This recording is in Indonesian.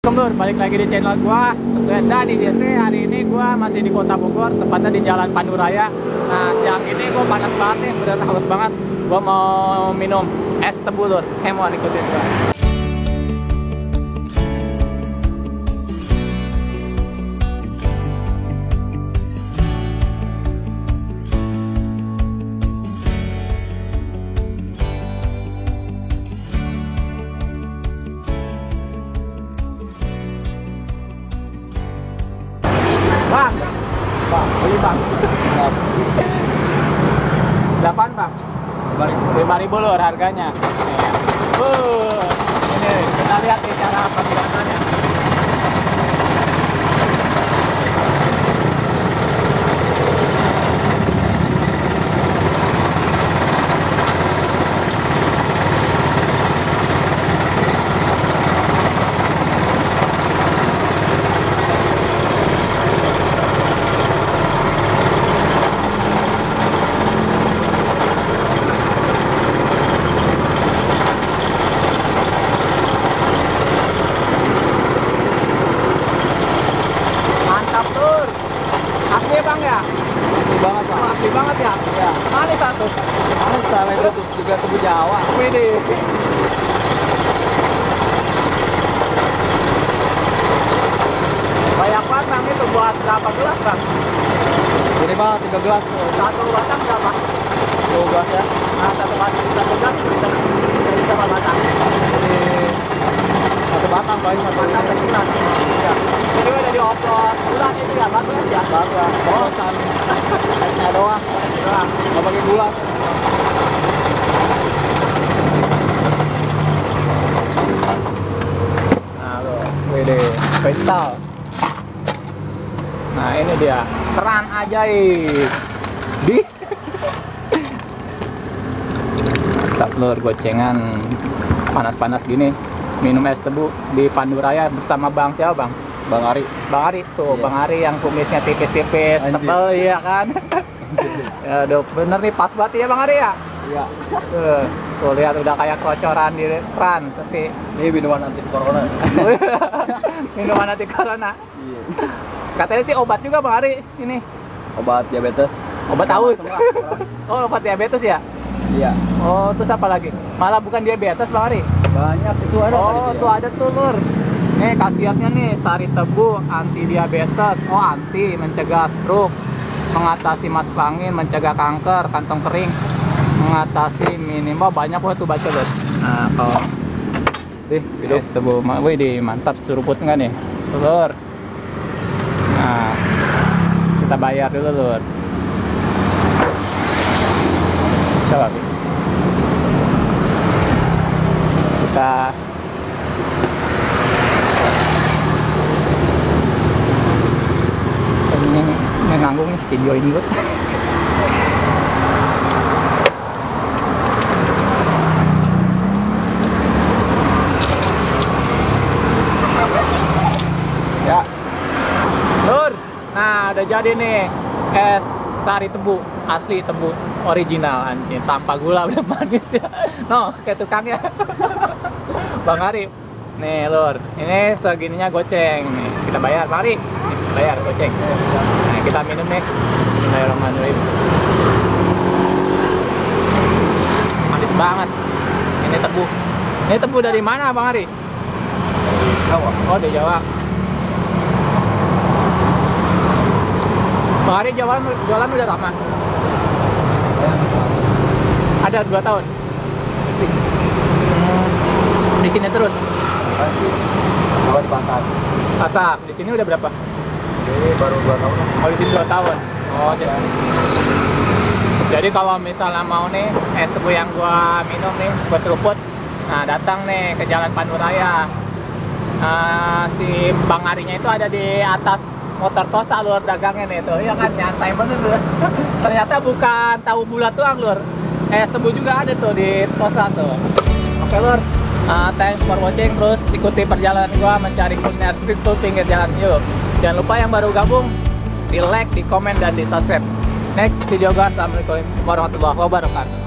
Lur, balik lagi di channel gua Dani DC. Hari ini gua masih di kota Bogor, tepatnya di Jalan Panduraya. Nah, siang ini gua panas banget nih, bener haus banget. Gua mau minum es tebu, Lur. Mau ikutin gua. Beli bang. 8 bang. 5.000 lur harganya. Ini kita lihat nih cara pembuatannya. Asli banget ya? Iya. Manis satu. Manis sama itu juga tebu Jawa. Widih. Banyak banget bang, itu buat berapa gelas bang? Ini mah 3 gelas. Satu batang berapa? 2 gelas ya. Nah, satu gelas itu bisa berapa batang? Ini 1 batang paling 1 Batang per bulan. Iya. Jadi udah dioplos bulan itu ya, bagus ya? bagus ya. Oh, esnya doang. Doang. Nggak pakai gula. Nah, lo, widih, kristal. Nah, ini dia, keran ajaib. Di mantap lur, gocengan panas-panas gini. Minum es tebu di Panduraya bersama Bang siapa bang? Bang Ari. Bang Ari tuh, Iya. Bang Ari yang kumisnya tipis-tipis, Anjir. tebel iya kan? Ya, aduh, bener nih pas banget ya Bang Ari ya? Iya. Tuh lihat udah kayak kocoran di keran, tapi Ini minuman anti corona. minuman anti corona. Iya. Katanya sih obat juga Bang Ari ini. Obat diabetes. Obat haus. Semua. Oh, obat diabetes ya? Iya. Oh, terus apa lagi? Malah bukan diabetes Bang Ari. Banyak itu ada. Oh, tuh ada tuh lur. Nih khasiatnya nih, sari tebu anti diabetes. Oh, anti mencegah stroke, mengatasi masuk angin, mencegah kanker, kantong kering, mengatasi minimal banyak banget tuh baca lur. Nah, kalau es tebu, wih mantap, seruput nggak nih, tuh, lur. Nah, kita bayar dulu lur. Coba kita ini nanggung nih video ini gue. Ya lur, nah udah jadi nih es sari tebu asli, tebu original anjing, tanpa gula, udah manis ya. No, kayak tukangnya. Bang Ari. Nih lur, ini segininya goceng nih. Kita bayar, mari. Nih, bayar goceng. Nah, kita minum nih. Bismillahirrahmanirrahim. Manis banget. Ini tebu. Ini tebu dari mana Bang Ari? Jawa. Oh, dari Jawa. Bang Ari jualan udah lama? Ada 2 tahun. Di sini terus. Jawa di pasar. Pasar. Di sini udah berapa? Ini baru 2 tahun. Oh, di sini 2 tahun. Oh, jadi kalau misalnya mau nih es tebu yang gua minum nih, gua seruput. Nah, datang nih ke Jalan Panduraya. Si Bang Arinya itu ada di atas motor Tosa lur, dagangnya nih tuh. Iya kan, nyantai bener lur. Ternyata bukan tahu bulat doang lur. Es tebu juga ada tuh di Tosa tuh. Oke lur. Thanks for watching, terus ikuti perjalanan gua mencari kuliner street food pinggir jalan yuk. Jangan lupa yang baru gabung di like, di komen, dan di subscribe. Next video gua, assalamualaikum warahmatullahi wabarakatuh.